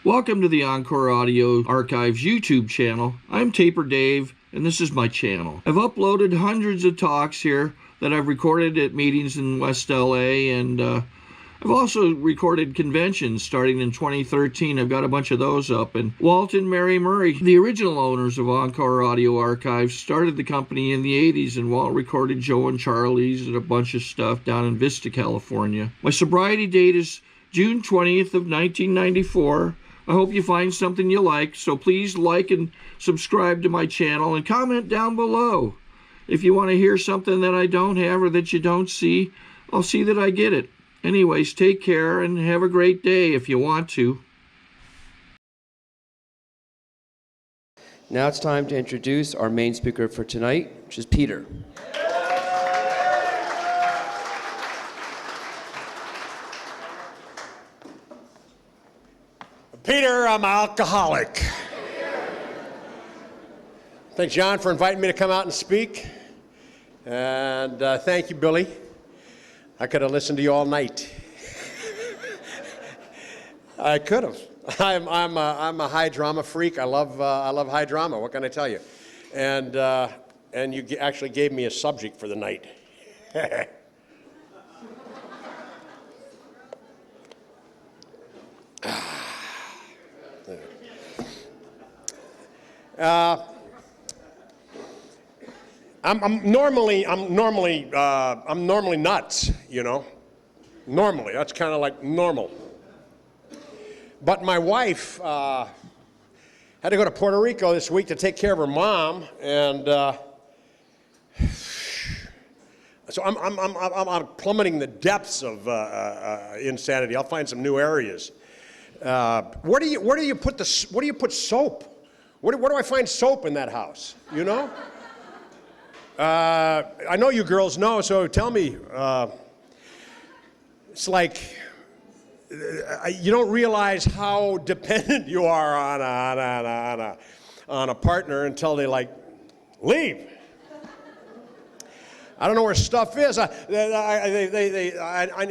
Welcome to the Encore Audio Archives YouTube channel. I'm Taper Dave, and this is my channel. I've uploaded hundreds of talks here that I've recorded at meetings in West LA, and I've also recorded conventions starting in 2013. I've got a bunch of those up. And Walt and Mary Murray, the original owners of Encore Audio Archives, started the company in the 80s, and Walt recorded Joe and Charlie's and a bunch of stuff down in Vista, California. My sobriety date is June 20th of 1994. I hope you find something you like, so please like and subscribe to my channel and comment down below. If you want to hear something that I don't have or that you don't see, I'll see that I get it. Anyways, take care and have a great day if you want to. Now it's time to introduce our main speaker for tonight, which is Peter. Peter, I'm an alcoholic. Thanks, John, for inviting me to come out and speak. And thank you, Billy. I could have listened to you all night. I could have. I'm a high drama freak. I love high drama. What can I tell you? And you actually gave me a subject for the night. I'm normally nuts, you know. Normally, that's kind of like normal. But my wife had to go to Puerto Rico this week to take care of her mom, and so I'm plummeting the depths of insanity. I'll find some new areas. Where do you put soap? Where do I find soap in that house? You know? I know you girls know, so tell me. It's like you don't realize how dependent you are on a partner until they like leave. I don't know where stuff is. In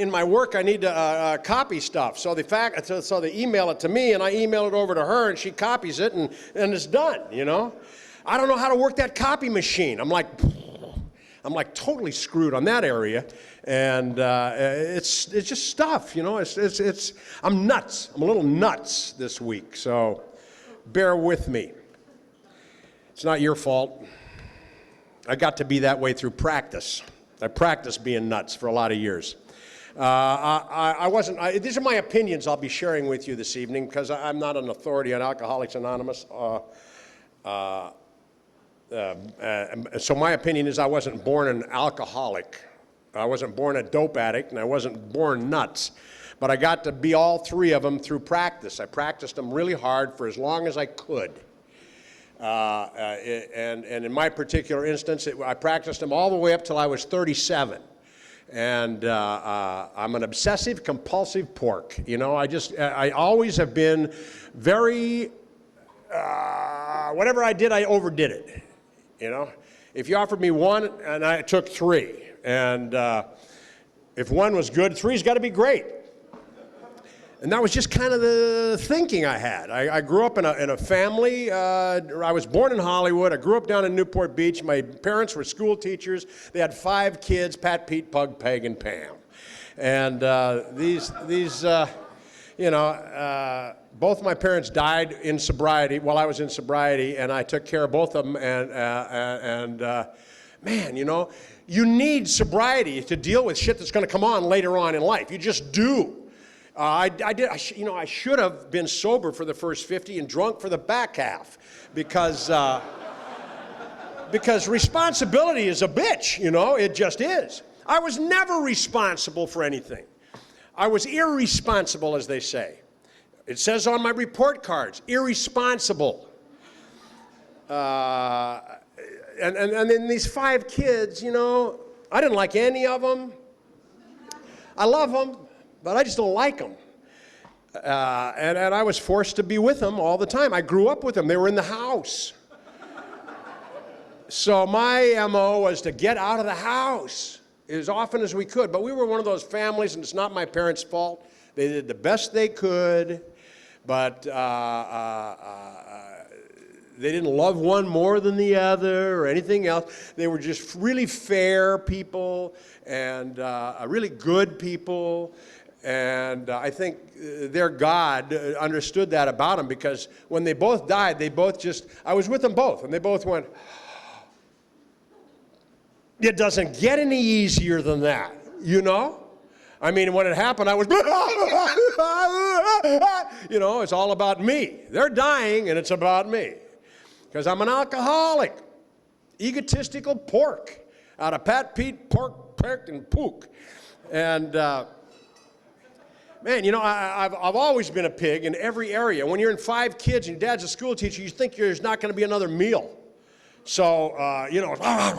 my work, I need to copy stuff. So they email it to me, and I email it over to her, and she copies it, and it's done. You know, I don't know how to work that copy machine. I'm like totally screwed on that area, and it's just stuff. You know, I'm nuts. I'm a little nuts this week. So bear with me. It's not your fault. I got to be that way through practice. I practiced being nuts for a lot of years. These are my opinions I'll be sharing with you this evening because I'm not an authority on Alcoholics Anonymous. So my opinion is I wasn't born an alcoholic. I wasn't born a dope addict, and I wasn't born nuts. But I got to be all three of them through practice. I practiced them really hard for as long as I could. And in my particular instance, I practiced them all the way up till I was 37. And I'm an obsessive compulsive pork. You know, I always have been very, whatever I did, I overdid it. You know, if you offered me one and I took three, and if one was good, three's got to be great. And that was just kind of the thinking I had. I grew up in a family. I was born in Hollywood. I grew up down in Newport Beach. My parents were school teachers. They had 5 kids: Pat, Pete, Pug, Peg, and Pam. And both my parents died in sobriety while I was in sobriety, and I took care of both of them. And man, you know, you need sobriety to deal with shit that's going to come on later on in life. You just do. I should have been sober for the first 50 and drunk for the back half because responsibility is a bitch, you know, it just is. I was never responsible for anything. I was irresponsible, as they say. It says on my report cards, irresponsible. And then these 5 kids, you know, I didn't like any of them. I love them, but I just don't like them. And I was forced to be with them all the time. I grew up with them. They were in the house. So my MO was to get out of the house as often as we could. But we were one of those families, and it's not my parents' fault. They did the best they could. but they didn't love one more than the other or anything else. They were just really fair people and really good people. And I think their God understood that about them, because when they both died, they both I was with them both, and they both went, it doesn't get any easier than that, you know? I mean, when it happened, I was, you know, it's all about me. They're dying, and it's about me. Because I'm an alcoholic, egotistical pork, out of Pat, Pete, pork, peck, and pook. And, man, you know, I've always been a pig in every area. When you're in 5 kids and your dad's a school teacher, you think there's not going to be another meal. So, you know, oh,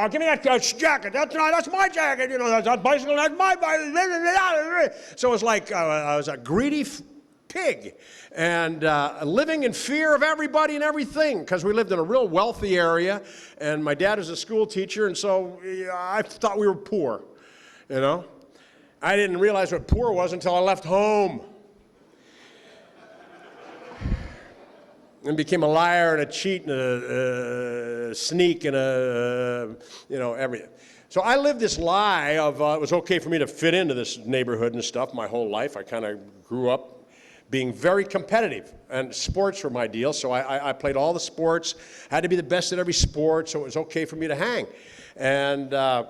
give me that jacket. That's my jacket. You know, that bicycle, that's my bicycle. So it's like I was a greedy pig and living in fear of everybody and everything, because we lived in a real wealthy area, and my dad was a school teacher, and so I thought we were poor, you know. I didn't realize what poor was until I left home. And became a liar and a cheat and a sneak and you know, everything. So I lived this lie of it was okay for me to fit into this neighborhood and stuff my whole life. I kind of grew up being very competitive, and sports were my deal. So I played all the sports, had to be the best at every sport, so it was okay for me to hang. And I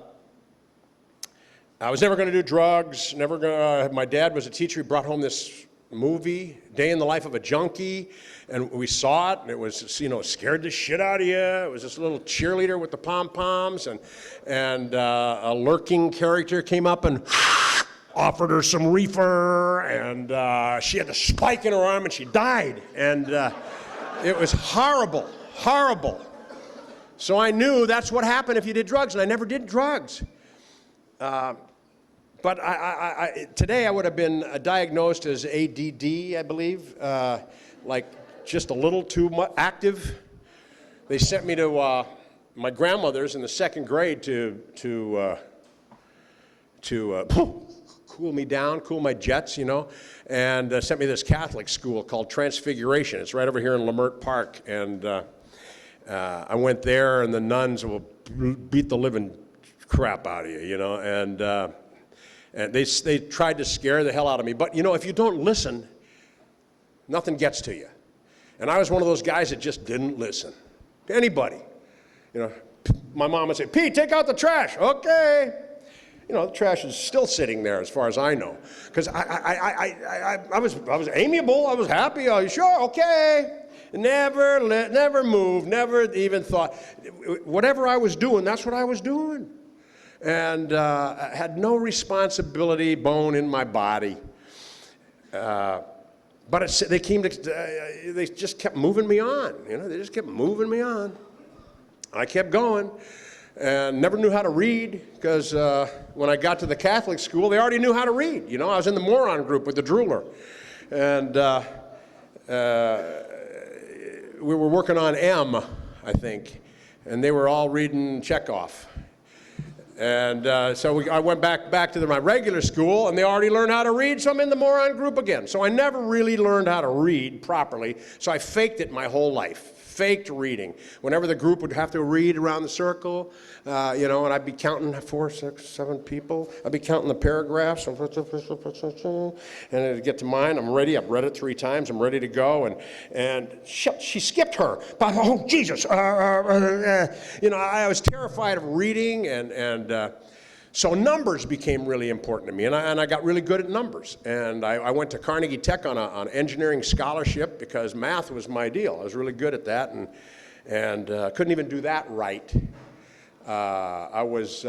was never going to do drugs, never going to, my dad was a teacher. He brought home this movie, Day in the Life of a Junkie, and we saw it, and it was, you know, scared the shit out of you. It was this little cheerleader with the pom-poms, and a lurking character came up and offered her some reefer, and she had the spike in her arm, and she died, and it was horrible, horrible. So I knew that's what happened if you did drugs, and I never did drugs. But today I would have been diagnosed as ADD, I believe, like just a little too active. They sent me to my grandmother's in the 2nd grade to cool me down, cool my jets, you know, and sent me to this Catholic school called Transfiguration. It's right over here in Lamert Park, and I went there, and the nuns will beat the living crap out of you, you know, and they tried to scare the hell out of me. But, you know, if you don't listen, nothing gets to you. And I was one of those guys that just didn't listen to anybody. You know, my mom would say, Pete, take out the trash. Okay. You know, the trash is still sitting there as far as I know. Because I was amiable. I was happy. Oh, you sure? Okay. Never moved, never even thought. Whatever I was doing, that's what I was doing. And I had no responsibility bone in my body. But they just kept moving me on. You know, they just kept moving me on. I kept going, and never knew how to read, because when I got to the Catholic school, they already knew how to read. You know, I was in the moron group with the drooler, and we were working on M, I think, and they were all reading Chekhov. And so I went back to my regular school, and they already learned how to read, so I'm in the moron group again. So I never really learned how to read properly, so I faked it my whole life. Faked reading. Whenever the group would have to read around the circle, you know, and I'd be counting 4, 6, 7 people. I'd be counting the paragraphs, and it'd get to mine. I'm ready. I've read it 3 times. I'm ready to go. And she skipped her. But, oh, Jesus. You know, I was terrified of reading, and so numbers became really important to me, and I got really good at numbers. And I went to Carnegie Tech on an engineering scholarship because math was my deal. I was really good at that, and couldn't even do that right. I was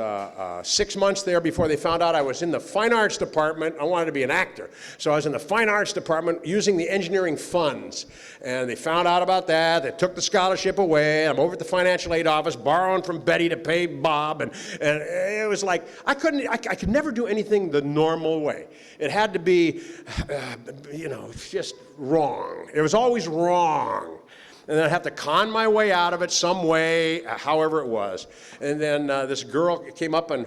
6 months there before they found out I was in the fine arts department. I wanted to be an actor. So I was in the fine arts department using the engineering funds. And they found out about that. They took the scholarship away. I'm over at the financial aid office borrowing from Betty to pay Bob. And it was like, I could never do anything the normal way. It had to be, you know, just wrong. It was always wrong. And then I'd have to con my way out of it some way, however it was. And then this girl came up and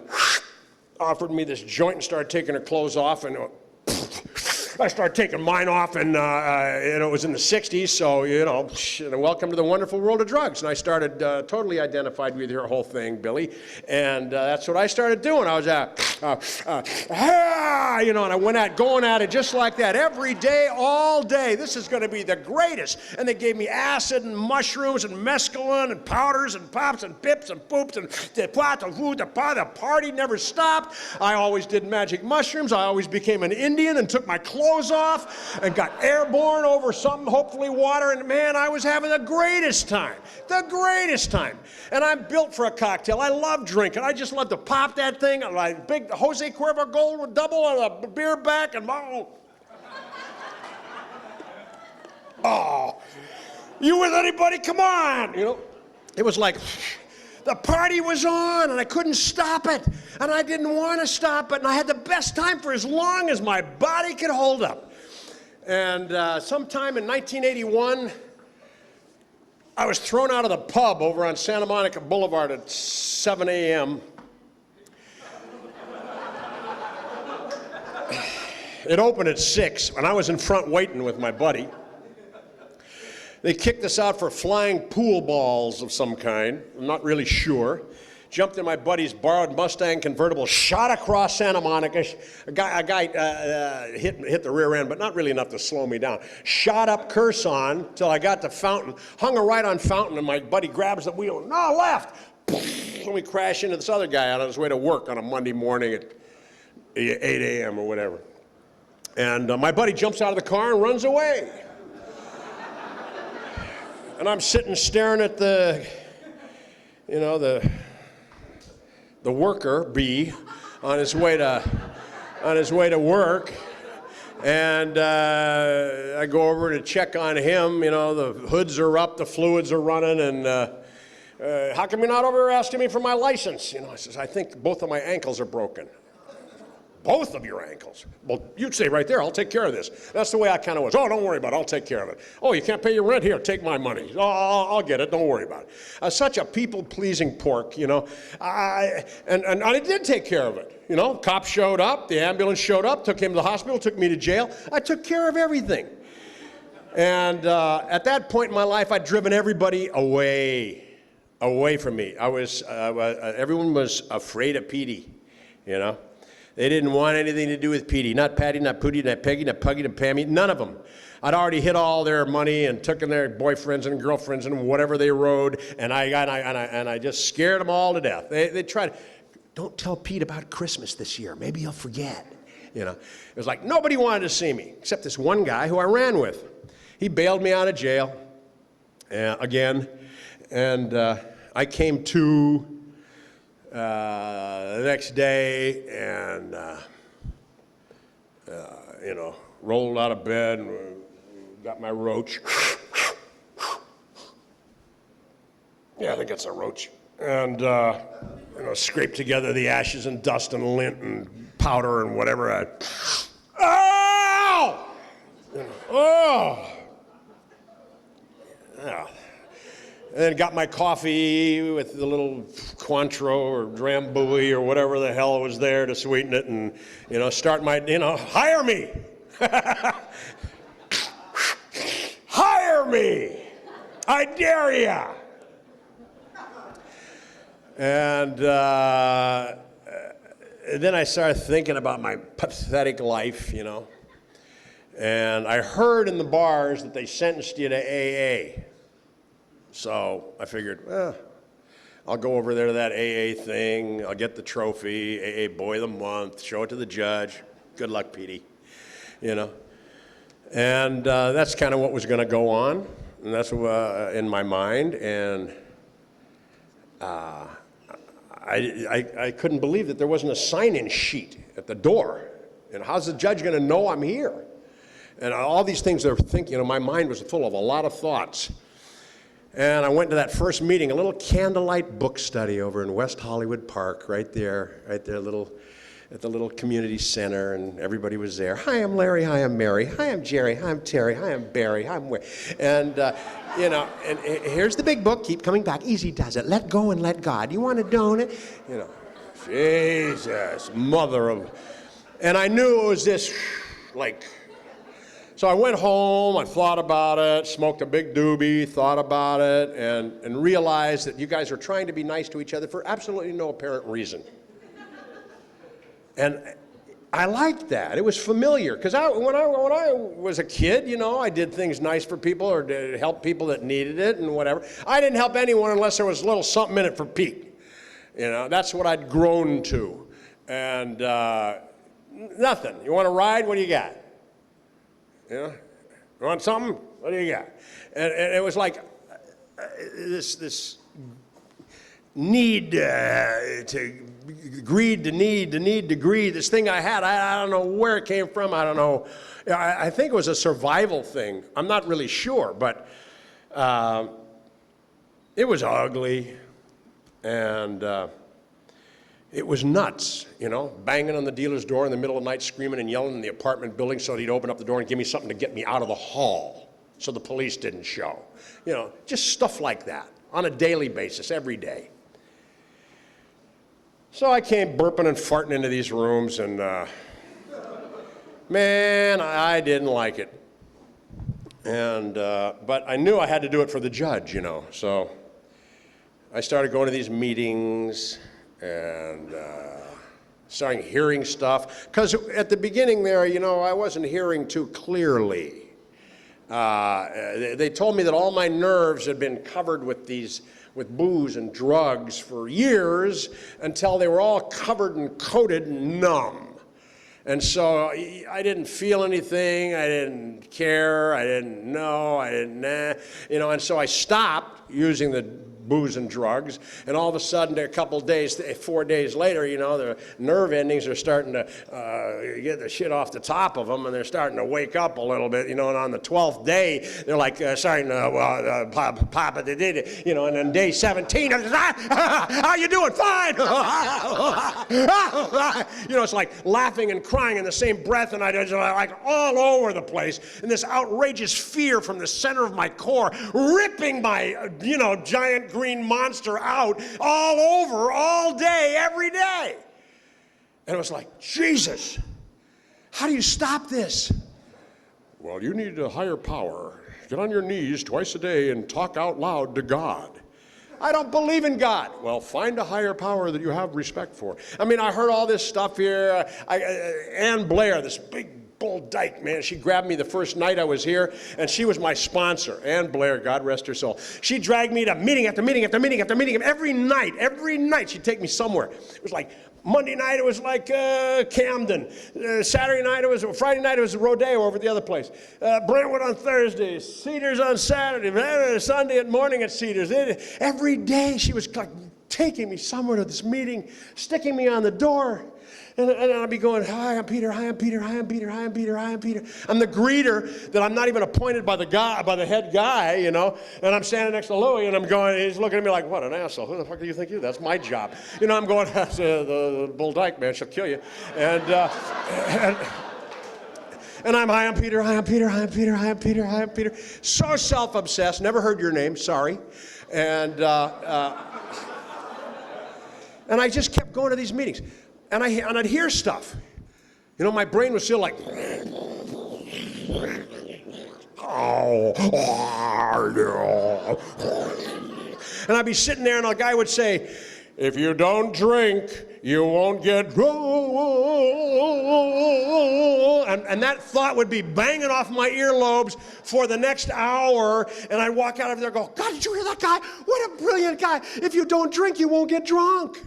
offered me this joint and started taking her clothes off. And I started taking mine off, and it was in the 60s, so, and welcome to the wonderful world of drugs. And I started totally identified with your whole thing, Billy. And that's what I started doing. I was and I went going at it just like that every day, all day. This is going to be the greatest. And they gave me acid and mushrooms and mescaline and powders and pops and pips and poops and the party never stopped. I always did magic mushrooms. I always became an Indian and took my clothes off and got airborne over something, hopefully water. And man, I was having the greatest time. The greatest time. And I'm built for a cocktail. I love drinking. I just love to pop that thing. Like big Jose Cuervo Gold with double on a beer back and oh, you with anybody? Come on. It was like the party was on and I couldn't stop it. And I didn't want to stop it. And I had the best time for as long as my body could hold up. And sometime in 1981, I was thrown out of the pub over on Santa Monica Boulevard at 7 a.m. It opened at 6, and I was in front waiting with my buddy. They kicked us out for flying pool balls of some kind. I'm not really sure. Jumped in my buddy's borrowed Mustang convertible, shot across Santa Monica. A guy hit the rear end, but not really enough to slow me down. Shot up Curson till I got to Fountain. Hung right on Fountain, and my buddy grabs the wheel. No, left! And we crash into this other guy on his way to work on a Monday morning at 8 a.m. or whatever. And my buddy jumps out of the car and runs away. And I'm sitting staring at the worker bee on his way to work, and I go over to check on him. The hoods are up, the fluids are running, and how come you're not over here asking me for my license? I says, I think both of my ankles are broken. Both of your ankles? Well, you'd say right there, I'll take care of this. That's the way I kind of was. Oh, don't worry about it, I'll take care of it. Oh, you can't pay your rent? Here, take my money. Oh, I'll get it, don't worry about it. Such a people-pleasing pork, I did take care of it. Cops showed up, the ambulance showed up, took him to the hospital, took me to jail. I took care of everything. And at that point in my life, I'd driven everybody away from me. Everyone was afraid of Petey, They didn't want anything to do with Petey. Not Patty, not Pootie, not Peggy, not Puggy, not Pammy, none of them. I'd already hit all their money and took in their boyfriends and girlfriends and whatever they rode, and I just scared them all to death. They tried, don't tell Pete about Christmas this year. Maybe he'll forget. It was like nobody wanted to see me, except this one guy who I ran with. He bailed me out of jail again, and I came to the next day and, rolled out of bed and got my roach. Yeah, I think it's a roach. And, scraped together the ashes and dust and lint and powder and whatever. Ow! Oh! Yeah. And then got my coffee with the little Cointreau or Drambuie or whatever the hell was there to sweeten it and, start my, hire me. Hire me. I dare ya. And then I started thinking about my pathetic life, And I heard in the bars that they sentenced you to AA. So I figured, I'll go over there to that AA thing. I'll get the trophy, AA Boy of the Month, show it to the judge. Good luck, Petey. And that's kind of what was going to go on. And that's in my mind. And I couldn't believe that there wasn't a sign-in sheet at the door. How's the judge going to know I'm here? And all these things I were thinking, my mind was full of a lot of thoughts. And I went to that first meeting, a little candlelight book study over in West Hollywood Park, right there, at the little community center, and everybody was there. Hi, I'm Larry. Hi, I'm Mary. Hi, I'm Jerry. Hi, I'm Terry. Hi, I'm Barry. Hi, I'm Wade. And, and here's the big book. Keep coming back. Easy does it. Let go and let God. You want a donut? Jesus, mother of... And I knew it was this, So I went home, I thought about it, smoked a big doobie, thought about it, and realized that you guys are trying to be nice to each other for absolutely no apparent reason. And I liked that. It was familiar, because when I was a kid, you know, I did things nice for people or to help people that needed it and whatever. I didn't help anyone unless there was a little something in it for Pete. You know, that's what I'd grown to. And nothing. You want to ride? What do you got? You know, you want something? What do you got? And it was like this need to greed to need to greed. This thing I had, I don't know where it came from. I don't know. I think it was a survival thing. I'm not really sure, but it was ugly, and it was nuts, you know, banging on the dealer's door in the middle of the night, screaming and yelling in the apartment building so that he'd open up the door and give me something to get me out of the hall so the police didn't show. You know, just stuff like that on a daily basis, every day. So I came burping and farting into these rooms, and man, I didn't like it. And but I knew I had to do it for the judge, you know, so I started going to these meetings and starting hearing stuff, because at the beginning there, you know, I wasn't hearing too clearly. They told me that all my nerves had been covered with booze and drugs for years, until they were all covered and coated and numb. And so I didn't feel anything, I didn't care, I didn't know, I didn't, you know, and so I stopped using the booze and drugs, and all of a sudden, a couple days, 4 days later, you know, the nerve endings are starting to get the shit off the top of them, and they're starting to wake up a little bit, you know, and on the 12th day, they're like starting to pop it, you know, and then day 17, how you doing? Fine! You know, it's like laughing and crying in the same breath, and I just like all over the place, and this outrageous fear from the center of my core, ripping my, you know, giant green monster out all over, all day, every day. And it was like, Jesus, how do you stop this? Well, you need a higher power. Get on your knees twice a day and talk out loud to God. I don't believe in God. Well, find a higher power that you have respect for. I mean, I heard all this stuff here. Ann Blair, this big bull dyke, man, she grabbed me the first night I was here, and she was my sponsor. Ann Blair, God rest her soul. She dragged me to meeting after meeting after meeting after meeting. Every night she'd take me somewhere. It was like Monday night, it was like Camden. Friday night, it was Rodeo over at the other place. Brentwood on Thursday, Cedars on Saturday, Sunday at morning at Cedars. Every day she was like taking me somewhere to this meeting, sticking me on the door. And I'd be going, hi, I'm Peter, hi, I'm Peter, hi, I'm Peter, hi, I'm Peter, hi, I'm Peter. I'm the greeter that I'm not even appointed by the head guy, you know. And I'm standing next to Louie, and I'm going, he's looking at me like, what an asshole. Who the fuck do you think you are? That's my job. You know, I'm going, the bull dyke, man, she'll kill you. And I'm, hi, I'm Peter, hi, I'm Peter, hi, I'm Peter, hi, I'm Peter, hi, I'm Peter. So self-obsessed, never heard your name, sorry. And I just kept going to these meetings. And I'd hear stuff. You know, my brain was still like, and I'd be sitting there, and a guy would say, if you don't drink, you won't get drunk. And that thought would be banging off my earlobes for the next hour, and I'd walk out of there and go, God, did you hear that guy? What a brilliant guy. If you don't drink, you won't get drunk.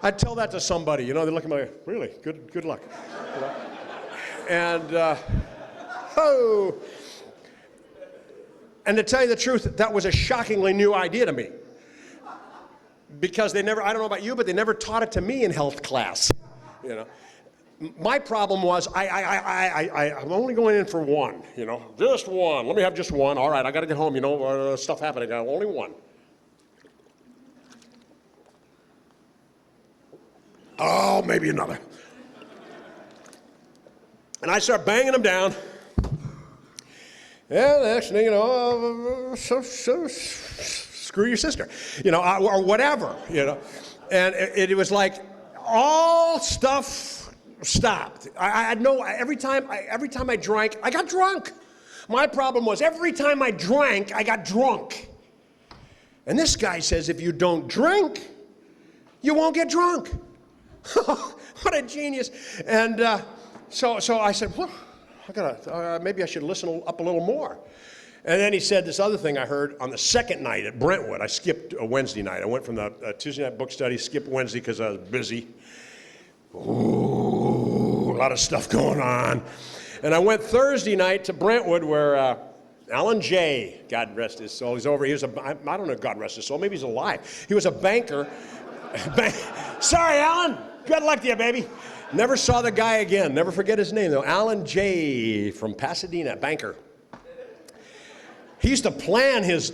I'd tell that to somebody, you know, they look at me like, really, good luck. You know? And, and to tell you the truth, that was a shockingly new idea to me. Because they never, I don't know about you, but they never taught it to me in health class, you know. My problem was, I'm only going in for one, you know, just one. Let me have just one. All right, I got to get home, you know, stuff happening, I got only one. Oh, maybe another. And I start banging them down. And the next thing you know, screw your sister, you know, or whatever, you know. And it was like all stuff stopped. I had no, every time I drank, I got drunk. My problem was every time I drank, I got drunk. And this guy says if you don't drink, you won't get drunk. What a genius. And so I said, well, maybe I should listen up a little more. And then he said this other thing I heard on the second night at Brentwood. I skipped a Wednesday night. I went from the Tuesday night book study, skipped Wednesday because I was busy. Ooh, a lot of stuff going on. And I went Thursday night to Brentwood where Alan J., God rest his soul, he's over. He was I don't know, God rest his soul, maybe he's alive. He was a banker. Sorry, Alan. Good luck to you, baby. Never saw the guy again. Never forget his name, though. Alan J. from Pasadena, banker. He used to plan his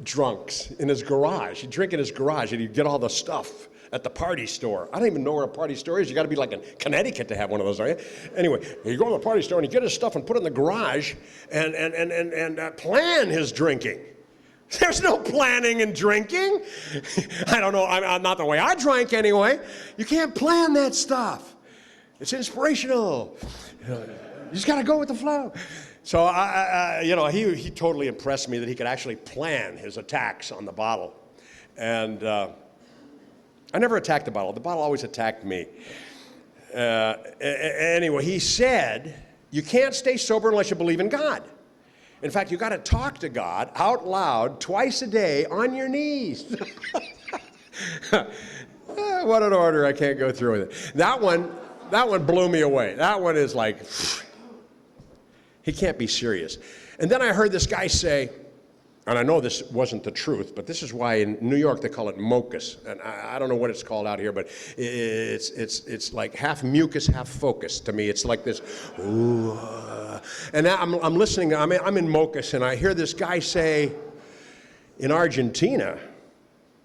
drunks in his garage. He'd drink in his garage, and he'd get all the stuff at the party store. I don't even know where a party store is. You got to be like in Connecticut to have one of those, don't you? Anyway, you go to the party store, and you get his stuff and put it in the garage and plan his drinking. There's no planning and drinking. I don't know. I'm not the way I drank anyway. You can't plan that stuff. It's inspirational. You just got to go with the flow. So, he totally impressed me that he could actually plan his attacks on the bottle. And I never attacked the bottle. The bottle always attacked me. Anyway, he said, you can't stay sober unless you believe in God. In fact, you got to talk to God out loud twice a day on your knees. What an order. I can't go through with it. That one blew me away. That one is like, he can't be serious. And then I heard this guy say, and I know this wasn't the truth, but this is why in New York they call it mucus. And I don't know what it's called out here, but it's like half mucus, half focus. To me, it's like this. Ooh. And now I'm listening. I'm in mucus, and I hear this guy say, in Argentina,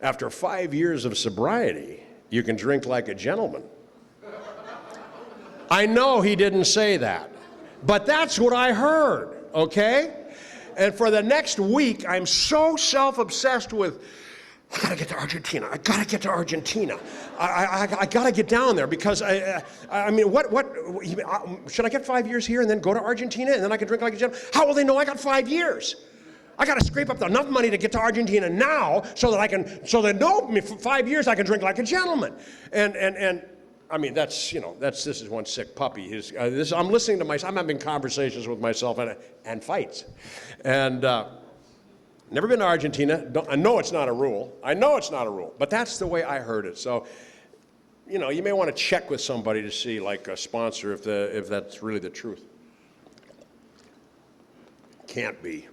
after 5 years of sobriety, you can drink like a gentleman. I know he didn't say that, but that's what I heard. Okay. And for the next week, I'm so self-obsessed with, I gotta get to Argentina. I gotta get to Argentina. I gotta get down there because should I get 5 years here and then go to Argentina and then I can drink like a gentleman? How will they know I got 5 years? I gotta scrape up enough money to get to Argentina now so they know me for 5 years I can drink like a gentleman. And I mean, this is one sick puppy. I'm listening to myself. I'm having conversations with myself and fights. And never been to Argentina. I know it's not a rule. But that's the way I heard it. So, you may want to check with somebody to see, like a sponsor, if that's really the truth. Can't be.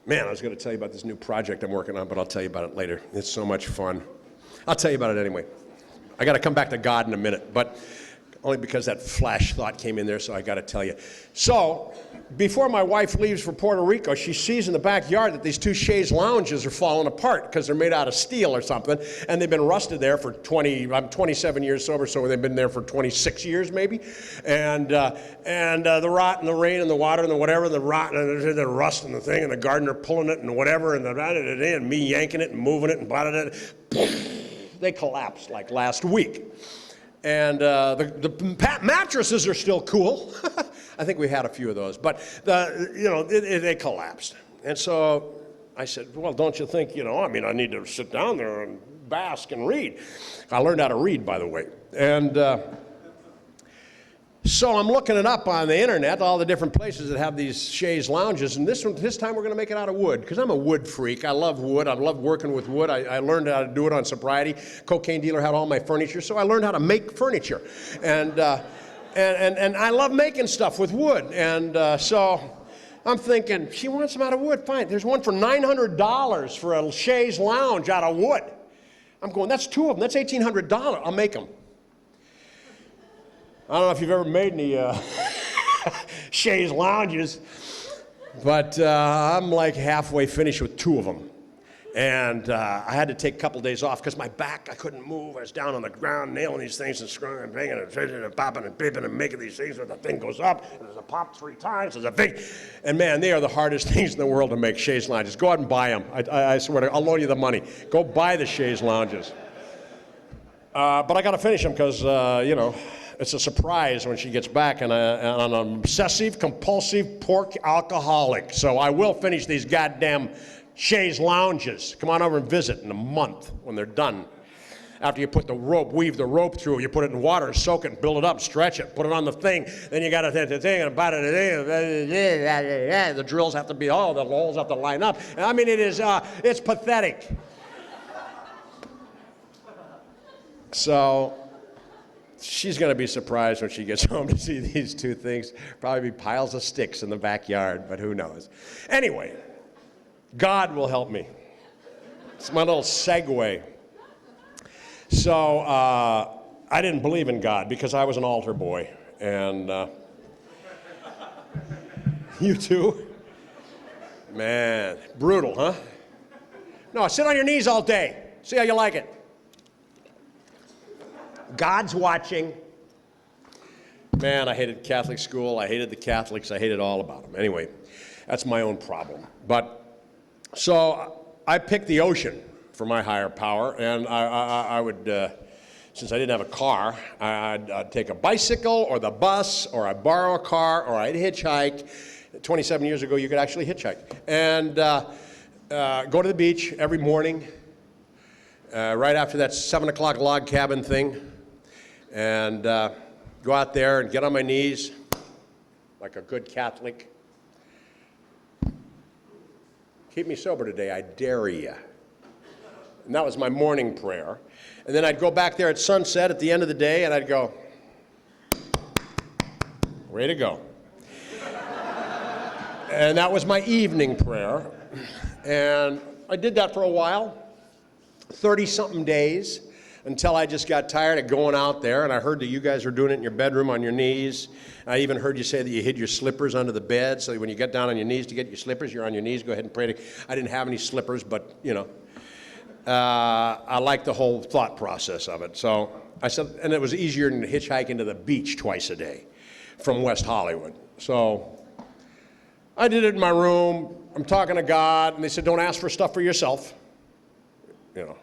Man, I was going to tell you about this new project I'm working on, but I'll tell you about it later. It's so much fun. I'll tell you about it anyway. I got to come back to God in a minute, but only because that flash thought came in there, so I got to tell you. So, before my wife leaves for Puerto Rico, she sees in the backyard that these two chaise lounges are falling apart because they're made out of steel or something, and they've been rusted there for I'm 27 years sober, so they've been there for 26 years maybe, and the rot and the rain and the water and the whatever, the rot and the rust and the thing, and the gardener pulling it and whatever, and me yanking it and moving it and botting it. They collapsed like last week. And the mattresses are still cool. I think we had a few of those, but they collapsed. And so I said, well, don't you think, I need to sit down there and bask and read. I learned how to read, by the way. And so I'm looking it up on the internet, all the different places that have these chaise lounges, and this time we're going to make it out of wood, because I'm a wood freak. I love wood. I love working with wood. I learned how to do it on sobriety. Cocaine dealer had all my furniture, so I learned how to make furniture. And I love making stuff with wood. And so I'm thinking, she wants them out of wood. Fine. There's one for $900 for a chaise lounge out of wood. I'm going, that's two of them. That's $1,800. I'll make them. I don't know if you've ever made any chaise lounges, but I'm like halfway finished with two of them. And I had to take a couple days off because my back, I couldn't move. I was down on the ground nailing these things and screwing and banging and popping and bipping and making these things where the thing goes up and there's a pop 3 times, there's a thing. And man, they are the hardest things in the world to make, chaise lounges. Go out and buy them. I swear to God, I'll loan you the money. Go buy the chaise lounges. But I got to finish them because, you know, it's a surprise when she gets back, and I'm an obsessive, compulsive pork alcoholic. So I will finish these goddamn chaise lounges. Come on over and visit in a month when they're done. After you put the rope, weave the rope through, you put it in water, soak it, build it up, stretch it, put it on the thing. Then you got to the thing and about it. The drills have to be, the holes have to line up. I mean, it's pathetic. So she's going to be surprised when she gets home to see these two things. Probably be piles of sticks in the backyard, but who knows. Anyway, God will help me. It's my little segue. So I didn't believe in God because I was an altar boy. And you too? Man, brutal, huh? No, sit on your knees all day. See how you like it. God's watching. Man, I hated Catholic school. I hated the Catholics. I hated all about them. Anyway, that's my own problem. But so I picked the ocean for my higher power, and I would, since I didn't have a car, I'd take a bicycle or the bus, or I'd borrow a car, or I'd hitchhike. 27 years ago, you could actually hitchhike. And go to the beach every morning, right after that 7 o'clock log cabin thing, and go out there and get on my knees like a good Catholic. Keep me sober today, I dare you. And that was my morning prayer. And then I'd go back there at sunset at the end of the day, and I'd go, way to go. And that was my evening prayer. And I did that for a while, 30-something days, until I just got tired of going out there. And I heard that you guys were doing it in your bedroom on your knees. I even heard you say that you hid your slippers under the bed, so when you get down on your knees to get your slippers, you're on your knees, go ahead and pray. I didn't have any slippers, but, you know, I like the whole thought process of it. So I said, and it was easier than hitchhiking to the beach twice a day from West Hollywood. So I did it in my room. I'm talking to God, and they said, don't ask for stuff for yourself. You know,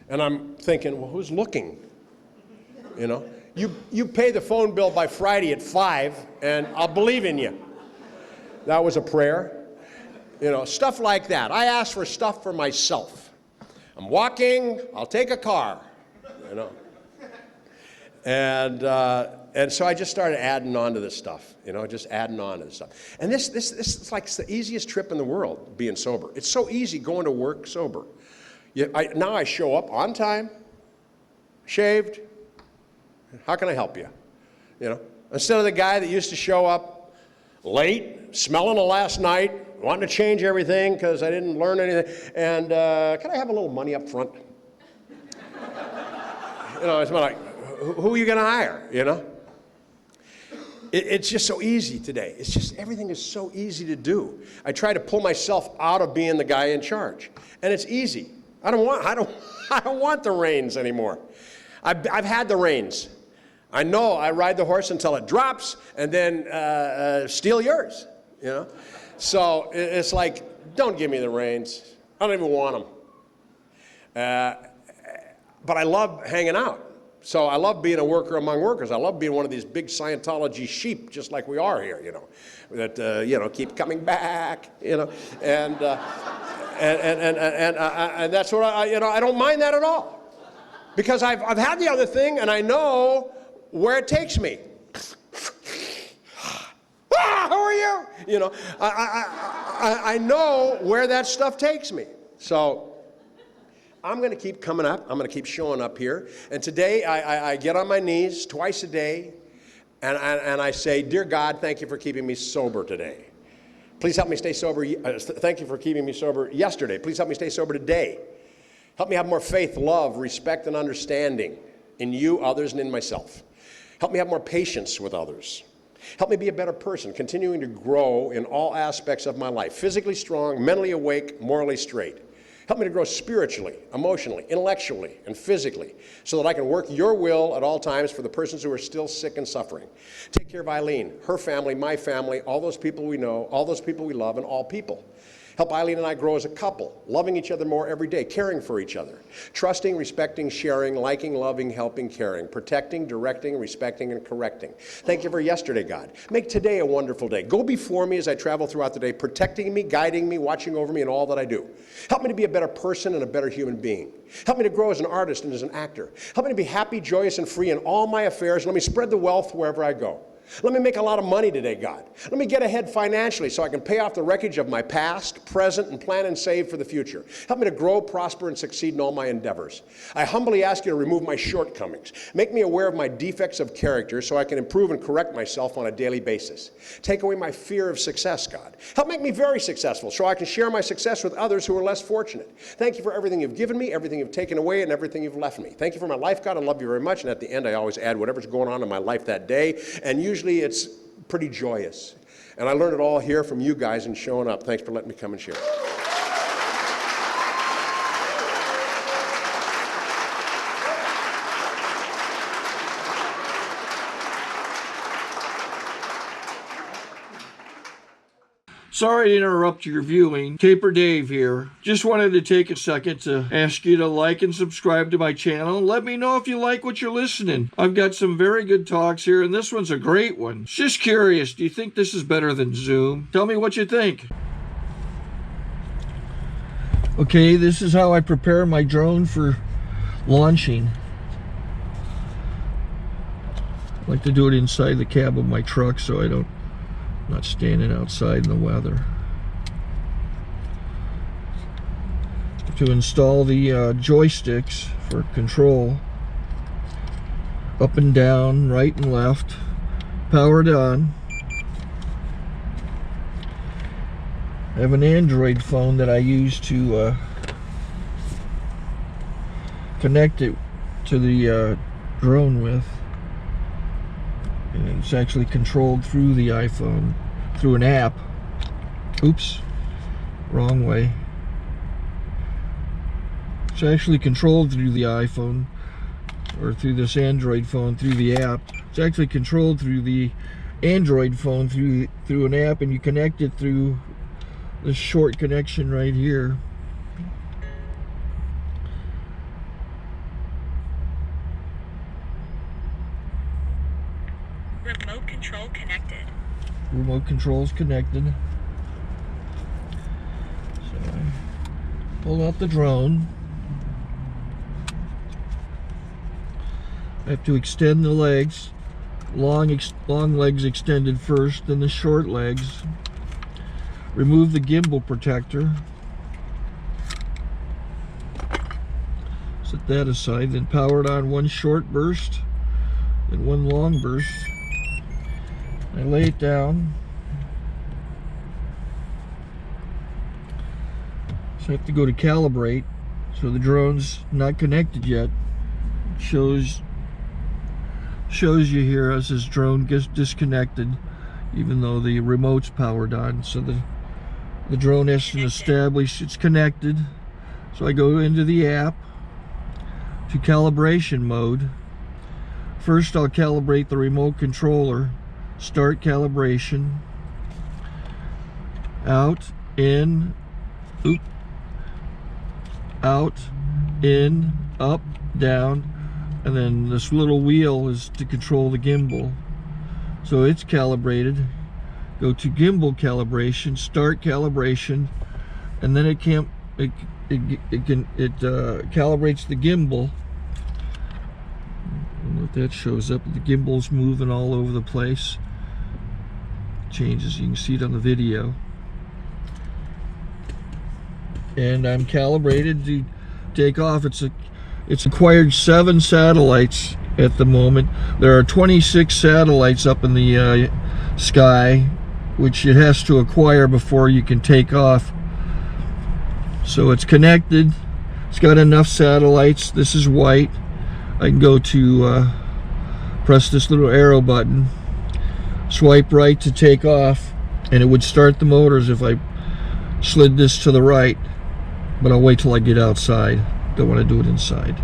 and I'm thinking, well, who's looking? You know, you pay the phone bill by Friday at 5, and I'll believe in you. That was a prayer. You know, stuff like that. I asked for stuff for myself. I'm walking, I'll take a car, you know. And so I just started adding on to this stuff, you know, just adding on to this stuff. And this is like the easiest trip in the world, being sober. It's so easy going to work sober. Now I show up on time, shaved. How can I help you? You know, instead of the guy that used to show up late, smelling the last night, wanting to change everything because I didn't learn anything. And can I have a little money up front? You know, it's like, who are you going to hire, you know? It's just so easy today. It's just, everything is so easy to do. I try to pull myself out of being the guy in charge. And it's easy. I don't want the reins anymore. I've had the reins. I know I ride the horse until it drops and then steal yours, you know? So it's like, don't give me the reins. I don't even want them. But I love hanging out. So I love being a worker among workers. I love being one of these big Scientology sheep, just like we are here, you know, that, you know, keep coming back, you know, and that's what I don't mind that at all. Because I've had the other thing, and I know where it takes me. Who are you? You know, I know where that stuff takes me. So I'm going to keep coming up. I'm going to keep showing up here. And today I get on my knees twice a day, and I say, Dear God, thank you for keeping me sober today. Please help me stay sober. Thank you for keeping me sober yesterday. Please help me stay sober today. Help me have more faith, love, respect, and understanding in you, others, and in myself. Help me have more patience with others. Help me be a better person, continuing to grow in all aspects of my life. Physically strong, mentally awake, morally straight. Help me to grow spiritually, emotionally, intellectually, and physically so that I can work your will at all times for the persons who are still sick and suffering. Take care of Eileen, her family, my family, all those people we know, all those people we love, and all people. Help Eileen and I grow as a couple, loving each other more every day, caring for each other, trusting, respecting, sharing, liking, loving, helping, caring, protecting, directing, respecting, and correcting. Thank you for yesterday, God. Make today a wonderful day. Go before me as I travel throughout the day, protecting me, guiding me, watching over me in all that I do. Help me to be a better person and a better human being. Help me to grow as an artist and as an actor. Help me to be happy, joyous, and free in all my affairs. Let me spread the wealth wherever I go. Let me make a lot of money today, God. Let me get ahead financially so I can pay off the wreckage of my past, present, and plan and save for the future. Help me to grow, prosper, and succeed in all my endeavors. I humbly ask you to remove my shortcomings. Make me aware of my defects of character so I can improve and correct myself on a daily basis. Take away my fear of success, God. Help make me very successful so I can share my success with others who are less fortunate. Thank you for everything you've given me, everything you've taken away, and everything you've left me. Thank you for my life, God. I love you very much. And at the end, I always add whatever's going on in my life that day. And usually it's pretty joyous. And I learned it all here from you guys and showing up. Thanks for letting me come and share. Sorry to interrupt your viewing. Taper Dave here. Just wanted to take a second to ask you to like and subscribe to my channel. And let me know if you like what you're listening. I've got some very good talks here, and this one's a great one. Just curious, do you think this is better than Zoom? Tell me what you think. Okay, this is how I prepare my drone for launching. I like to do it inside the cab of my truck so I'm not standing outside in the weather. To install the joysticks for control, up and down, right and left, powered on. I have an Android phone that I use to connect it to the drone with. And it's actually controlled through the iPhone, through an app. Oops, wrong way. It's actually controlled through the iPhone, or through this Android phone, through the app. It's actually controlled through the Android phone, through an app, and you connect it through this short connection right here. Remote control connected. Remote control's connected. So I pull out the drone. I have to extend the legs. Long legs extended first, then the short legs. Remove the gimbal protector. Set that aside, then power it on one short burst, then one long burst. I lay it down. So I have to go to calibrate. So the drone's not connected yet. It shows you here as this drone gets disconnected, even though the remote's powered on. So the drone has to establish it's connected. So I go into the app to calibration mode. First I'll calibrate the remote controller. Start calibration. Out, in, out, in, up, down, and then this little wheel is to control the gimbal. So it's calibrated. Go to gimbal calibration, start calibration, and then it calibrates the gimbal. If that shows up, the gimbal's moving all over the place. Changes, you can see it on the video. And I'm calibrated to take off. It's acquired 7 satellites at the moment. There are 26 satellites up in the sky, which it has to acquire before you can take off. So it's connected. It's got enough satellites. This is white. I can go to press this little arrow button, swipe right to take off, and it would start the motors if I slid this to the right, but I'll wait till I get outside. Don't want to do it inside.